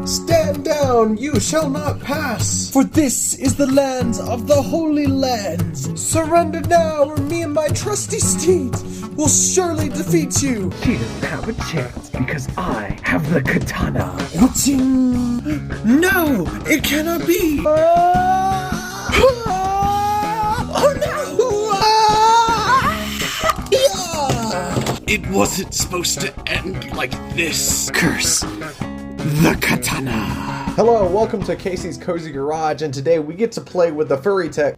Stand down, you shall not pass! For this is the land of the Holy Lands! Surrender now, or me and my trusty steed will surely defeat you! She doesn't have a chance because I have the katana. No, it cannot be! Oh no! It wasn't supposed to end like this. Curse the katana. Hello, welcome to Casey's Cozy Garage, and today we get to play with the Furitek.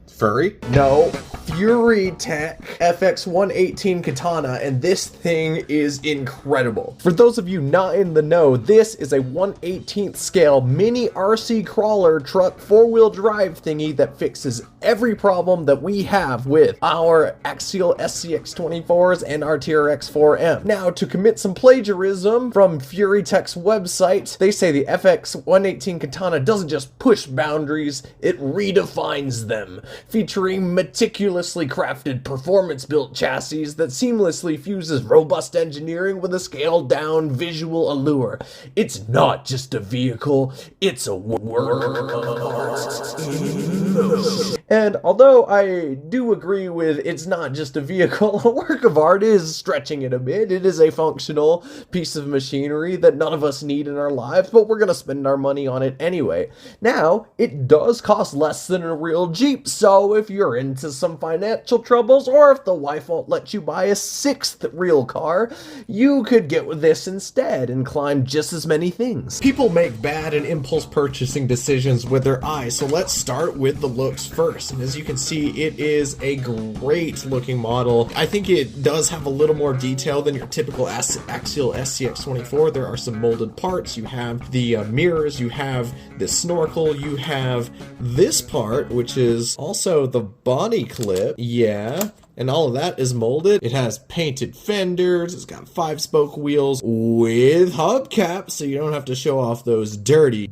Furry? No. Furitek FX118 katana, and this thing is incredible. For those of you not in the know, this is a 1/18th scale mini RC crawler truck 4-wheel drive thingy that fixes every problem that we have with our axial SCX24s and our TRX4M. Now, to commit some plagiarism from Furitek's website, they say the FX118 katana doesn't just push boundaries, it redefines them, featuring meticulously crafted performance-built chassis that seamlessly fuses robust engineering with a scaled-down visual allure. It's not just a vehicle, it's a work in motion. And although I do agree with it's not just a vehicle, a work of art is stretching it a bit. It is a functional piece of machinery that none of us need in our lives, but we're gonna spend our money on it anyway. Now, it does cost less than a real Jeep, so if you're into some financial troubles, or if the wife won't let you buy a 6th real car, you could get with this instead and climb just as many things. People make bad and impulse purchasing decisions with their eyes, so let's start with the looks first. And as you can see, it is a great looking model. I think it does have a little more detail than your typical axial SCX24. There are some molded parts, you have the mirrors, you have the snorkel, you have this part, which is also the body clip, yeah, and all of that is molded. It has painted fenders, it's got 5-spoke wheels with hubcaps, so you don't have to show off those dirty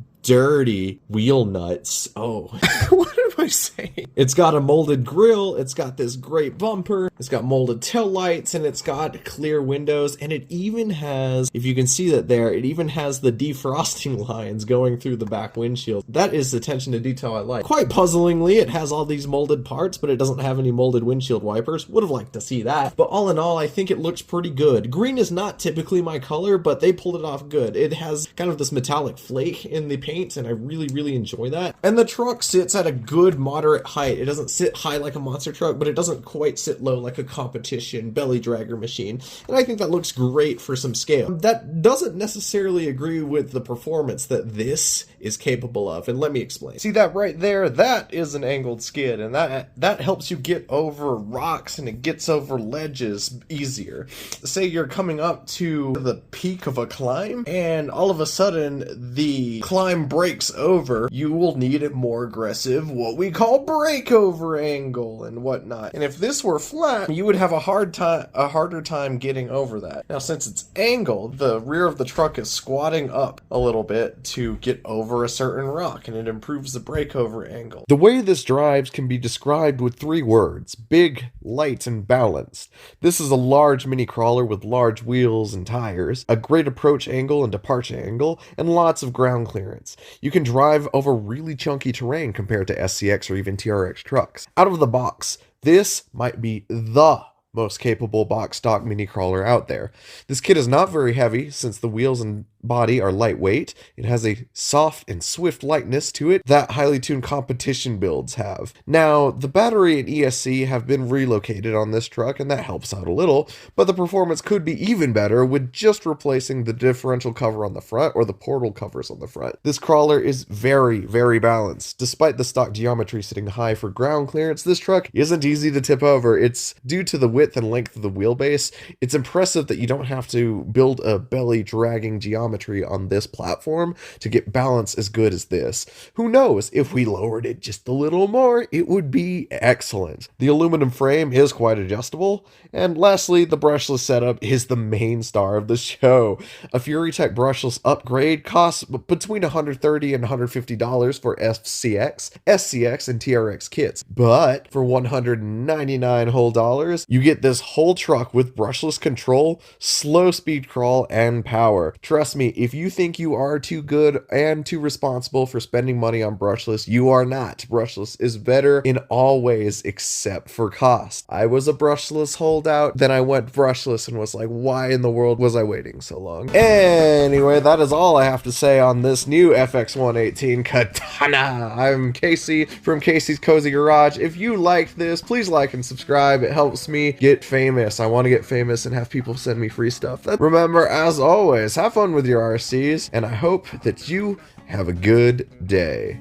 wheel nuts. Oh, what am I saying? It's got a molded grille, it's got this great bumper, it's got molded tail lights, and it's got clear windows, and it even has, if you can see that there, it even has the defrosting lines going through the back windshield. That is attention to detail I like. Quite puzzlingly, it has all these molded parts, but it doesn't have any molded windshield wipers. Would have liked to see that. But all in all, I think it looks pretty good. Green is not typically my color, but they pulled it off good. It has kind of this metallic flake in the paint, and I really enjoy that. And the truck sits at a good moderate height. It doesn't sit high like a monster truck, but it doesn't quite sit low like a competition belly dragger machine, and I think that looks great for some scale. That doesn't necessarily agree with the performance that this is capable of, and let me explain. See that right there? That is an angled skid, and that helps you get over rocks, and it gets over ledges easier. Say you're coming up to the peak of a climb, and all of a sudden the climb breaks over, you will need a more aggressive, what we call breakover angle and whatnot. And if this were flat, you would have a harder time getting over that. Now, since it's angled, the rear of the truck is squatting up a little bit to get over a certain rock, and it improves the breakover angle. The way this drives can be described with 3 words: big, light, and balanced. This is a large mini crawler with large wheels and tires, a great approach angle and departure angle, and lots of ground clearance. You can drive over really chunky terrain compared to SCX or even TRX trucks. Out of the box, this might be the most capable box stock mini crawler out there. This kit is not very heavy since the wheels and body are lightweight. It has a soft and swift lightness to it that highly tuned competition builds have. Now, the battery and ESC have been relocated on this truck, and that helps out a little, but the performance could be even better with just replacing the differential cover on the front or the portal covers on the front. This crawler is very balanced. Despite the stock geometry sitting high for ground clearance, this truck isn't easy to tip over. It's due to the width and length of the wheelbase. It's impressive that you don't have to build a belly dragging geometry on this platform to get balance as good as this. Who knows, if we lowered it just a little more, it would be excellent. The aluminum frame is quite adjustable, and lastly, the brushless setup is the main star of the show. A Furitek brushless upgrade costs between $130 and $150 for FCX, SCX, and TRX kits, but for $199 whole dollars, you get this whole truck with brushless control, slow speed crawl, and power. Trust me, me, if you think you are too good and too responsible for spending money on Brushless, you are not. Brushless is better in all ways except for cost. I was a Brushless holdout, then I went Brushless and was like, why in the world was I waiting so long? Anyway, that is all I have to say on this new FX118 Katana. I'm Casey from Casey's Cozy Garage. If you liked this, please like and subscribe. It helps me get famous. I want to get famous and have people send me free stuff. Remember, as always, have fun with your RCs, and I hope that you have a good day.